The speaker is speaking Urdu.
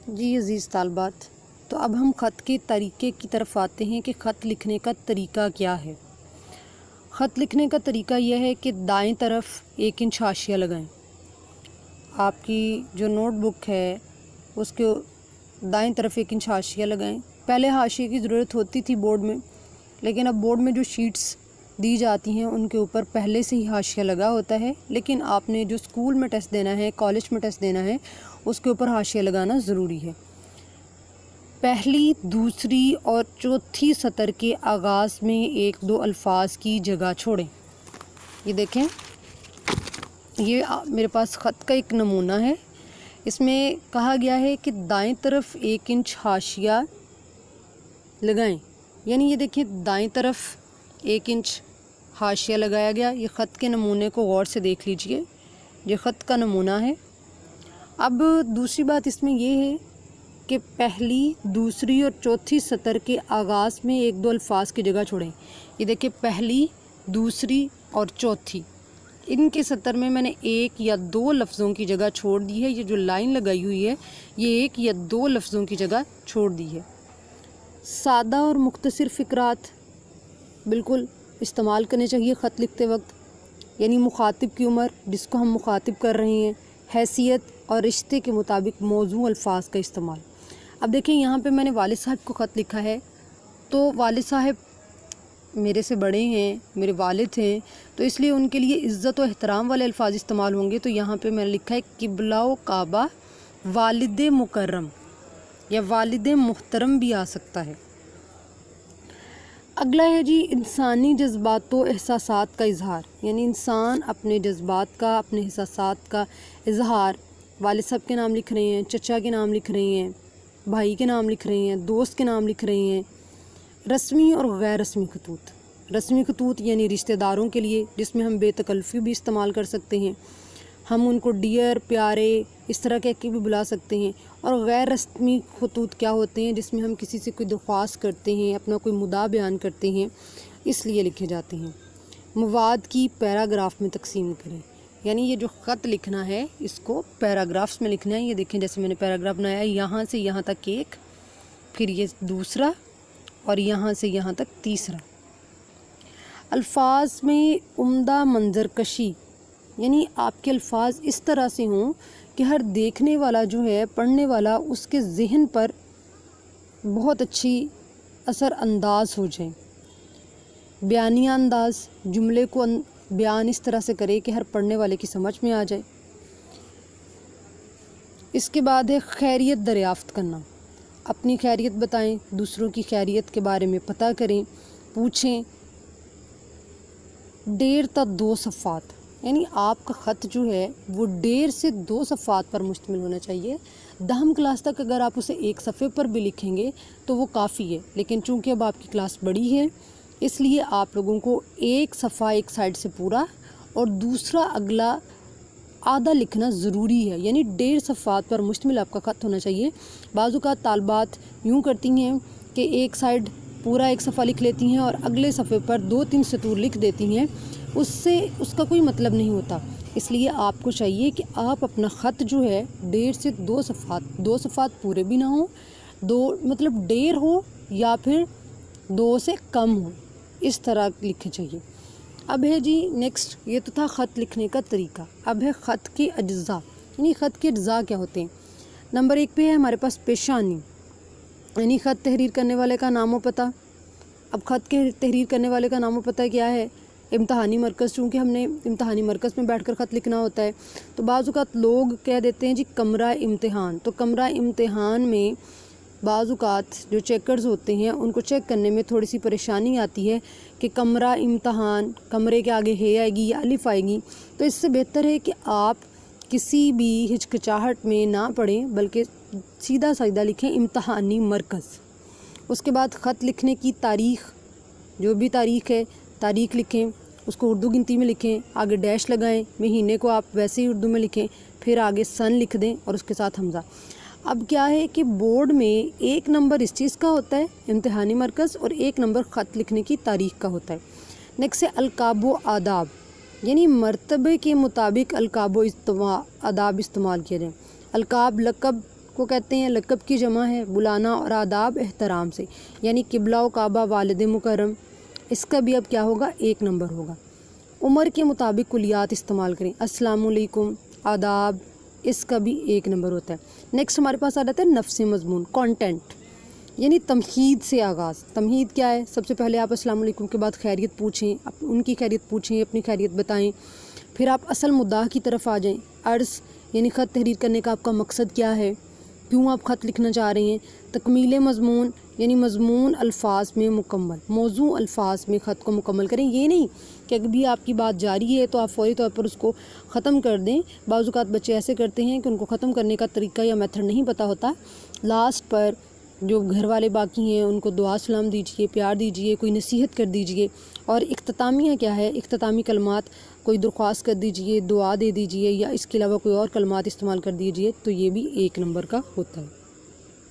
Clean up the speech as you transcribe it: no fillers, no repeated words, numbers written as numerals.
جی عزیز طالبات، تو اب ہم خط کے طریقے کی طرف آتے ہیں کہ خط لکھنے کا طریقہ کیا ہے۔ خط لکھنے کا طریقہ یہ ہے کہ دائیں طرف 1 انچ حاشیہ لگائیں۔ آپ کی جو نوٹ بک ہے اس کے دائیں طرف 1 انچ حاشیہ لگائیں۔ پہلے حاشیے کی ضرورت ہوتی تھی بورڈ میں، لیکن اب بورڈ میں جو شیٹس دی جاتی ہیں ان کے اوپر پہلے سے ہی حاشیہ لگا ہوتا ہے، لیکن آپ نے جو اسکول میں ٹیسٹ دینا ہے، کالج میں ٹیسٹ دینا ہے، اس کے اوپر حاشیہ لگانا ضروری ہے۔ پہلی، دوسری اور چوتھی سطر کے آغاز میں 1-2 الفاظ کی جگہ چھوڑیں۔ یہ دیکھیں، یہ میرے پاس خط کا ایک نمونہ ہے۔ اس میں کہا گیا ہے کہ دائیں طرف 1 انچ حاشیہ لگائیں، یعنی یہ دیکھیں دائیں طرف 1 انچ حاشیہ لگایا گیا۔ یہ خط کے نمونے کو غور سے دیکھ لیجئے، یہ خط کا نمونہ ہے۔ اب دوسری بات اس میں یہ ہے کہ پہلی، دوسری اور چوتھی سطر کے آغاز میں 1-2 الفاظ کی جگہ چھوڑیں۔ یہ دیکھیں پہلی، دوسری اور چوتھی، ان کے سطر میں میں نے 1 یا 2 لفظوں کی جگہ چھوڑ دی ہے۔ یہ جو لائن لگائی ہوئی ہے یہ 1 یا 2 لفظوں کی جگہ چھوڑ دی ہے۔ سادہ اور مختصر فقرات بالکل استعمال کرنے چاہیے خط لکھتے وقت، یعنی مخاطب کی عمر جس کو ہم مخاطب کر رہے ہیں، حیثیت اور رشتے کے مطابق موضوع الفاظ کا استعمال۔ اب دیکھیں یہاں پہ میں نے والد صاحب کو خط لکھا ہے، تو والد صاحب میرے سے بڑے ہیں، میرے والد ہیں، تو اس لیے ان کے لیے عزت و احترام والے الفاظ استعمال ہوں گے۔ تو یہاں پہ میں نے لکھا ہے قبلہ و کعبہ والد مکرم، یا والد محترم بھی آ سکتا ہے۔ اگلا ہے جی انسانی جذبات و احساسات کا اظہار، یعنی انسان اپنے جذبات کا، اپنے احساسات کا اظہار والد صاحب کے نام لکھ رہے ہیں، چچا کے نام لکھ رہے ہیں، بھائی کے نام لکھ رہے ہیں، دوست کے نام لکھ رہے ہیں۔ رسمی اور غیر رسمی خطوط، رسمی خطوط یعنی رشتہ داروں کے لیے، جس میں ہم بے تکلفی بھی استعمال کر سکتے ہیں، ہم ان کو ڈیئر، پیارے اس طرح کہہ کے بھی بلا سکتے ہیں۔ اور غیر رسمی خطوط کیا ہوتے ہیں؟ جس میں ہم کسی سے کوئی درخواست کرتے ہیں، اپنا کوئی مدعا بیان کرتے ہیں، اس لیے لکھے جاتے ہیں۔ مواد کی پیراگراف میں تقسیم کریں، یعنی یہ جو خط لکھنا ہے اس کو پیراگرافس میں لکھنا ہے۔ یہ دیکھیں جیسے میں نے پیراگراف بنایا ہے، یہاں سے یہاں تک 1، پھر یہ دوسرا، اور یہاں سے یہاں تک تیسرا۔ الفاظ میں عمدہ منظر کشی، یعنی آپ کے الفاظ اس طرح سے ہوں کہ ہر دیکھنے والا جو ہے، پڑھنے والا، اس کے ذہن پر بہت اچھی اثر انداز ہو جائیں۔ بیانیہ انداز، جملے کو بیان اس طرح سے کرے کہ ہر پڑھنے والے کی سمجھ میں آ جائے۔ اس کے بعد ہے خیریت دریافت کرنا، اپنی خیریت بتائیں، دوسروں کی خیریت کے بارے میں پتہ کریں، پوچھیں۔ 1.5 تا 2 صفحات، یعنی آپ کا خط جو ہے وہ 1.5 سے 2 صفحات پر مشتمل ہونا چاہیے۔ 10ویں کلاس تک اگر آپ اسے 1 صفحے پر بھی لکھیں گے تو وہ کافی ہے، لیکن چونکہ اب آپ کی کلاس بڑی ہے اس لیے آپ لوگوں کو 1 صفحہ ایک سائڈ سے پورا اور دوسرا اگلا آدھا لکھنا ضروری ہے، یعنی 1.5 صفحات پر مشتمل آپ کا خط ہونا چاہیے۔ بعض اوقات طالبات یوں کرتی ہیں کہ ایک سائڈ پورا 1 صفحہ لکھ لیتی ہیں اور اگلے صفحے پر 2-3 سطور لکھ دیتی ہیں، اس سے اس کا کوئی مطلب نہیں ہوتا۔ اس لیے آپ کو چاہیے کہ آپ اپنا خط جو ہے 1.5 سے 2 صفحات، 2 صفحات پورے بھی نہ ہوں، 2 مطلب 1.5 ہو یا پھر 2 سے کم ہو، اس طرح لکھے چاہیے۔ اب ہے جی نیکسٹ، یہ تو تھا خط لکھنے کا طریقہ۔ اب ہے خط کے اجزاء، یعنی خط کے اجزاء کیا ہوتے ہیں۔ نمبر 1 پہ ہے ہمارے پاس پیشانی، یعنی خط تحریر کرنے والے کا نام و پتہ۔ اب خط کے تحریر کرنے والے کا نام و پتہ کیا ہے؟ امتحانی مرکز، چونکہ ہم نے امتحانی مرکز میں بیٹھ کر خط لکھنا ہوتا ہے تو بعض اوقات لوگ کہہ دیتے ہیں جی کمرہ امتحان۔ تو کمرہ امتحان میں بعض اوقات جو چیکرز ہوتے ہیں ان کو چیک کرنے میں تھوڑی سی پریشانی آتی ہے کہ کمرہ امتحان، کمرے کے آگے ہے آئے گی یا الف آئے گی، تو اس سے بہتر ہے کہ آپ کسی بھی ہچکچاہٹ میں نہ پڑھیں بلکہ سیدھا سیدھا لکھیں امتحانی مرکز۔ اس کے بعد خط لکھنے کی تاریخ، جو بھی تاریخ ہے تاریخ لکھیں، اس کو اردو گنتی میں لکھیں، آگے ڈیش لگائیں، مہینے کو آپ ویسے ہی اردو میں لکھیں، پھر آگے سن لکھ دیں اور اس کے ساتھ حمزہ۔ اب کیا ہے کہ بورڈ میں 1 نمبر اس چیز کا ہوتا ہے امتحانی مرکز اور 1 نمبر خط لکھنے کی تاریخ کا ہوتا ہے۔ نیکسٹ ہے القاب و آداب، یعنی مرتبے کے مطابق القاب و آداب استعمال کیے جائیں۔ القاب لقب کو کہتے ہیں، لقب کی جمع ہے، بلانا اور آداب احترام سے، یعنی قبلہ و کعبہ، والد مکرم، اس کا بھی اب کیا ہوگا؟ 1 نمبر ہوگا۔ عمر کے مطابق کلیات استعمال کریں، السلام علیکم، آداب، اس کا بھی 1 نمبر ہوتا ہے۔ نیکسٹ ہمارے پاس آ جاتا ہے نفس مضمون، کانٹینٹ، یعنی تمہید سے آغاز۔ تمہید کیا ہے؟ سب سے پہلے آپ السلام علیکم کے بعد خیریت پوچھیں، ان کی خیریت پوچھیں، اپنی خیریت بتائیں، پھر آپ اصل مدعا کی طرف آ جائیں۔ عرض یعنی خط تحریر کرنے کا آپ کا مقصد کیا ہے، کیوں آپ خط لکھنا چاہ رہے ہیں۔ تکمیل مضمون یعنی مضمون الفاظ میں مکمل، موضوع الفاظ میں خط کو مکمل کریں۔ یہ نہیں کہ اگر بھی آپ کی بات جاری ہے تو آپ فوری طور پر اس کو ختم کر دیں۔ بعض اوقات بچے ایسے کرتے ہیں کہ ان کو ختم کرنے کا طریقہ یا میتھڈ نہیں پتہ ہوتا۔ لاسٹ پر جو گھر والے باقی ہیں ان کو دعا سلام دیجیے، پیار دیجیے، کوئی نصیحت کر دیجیے، اور اختتامیہ کیا ہے؟ اختتامی کلمات کوئی درخواست کر دیجیے، دعا دے دیجیے، یا اس کے علاوہ کوئی اور کلمات استعمال کر دیجیے، تو یہ بھی 1 نمبر کا ہوتا ہے۔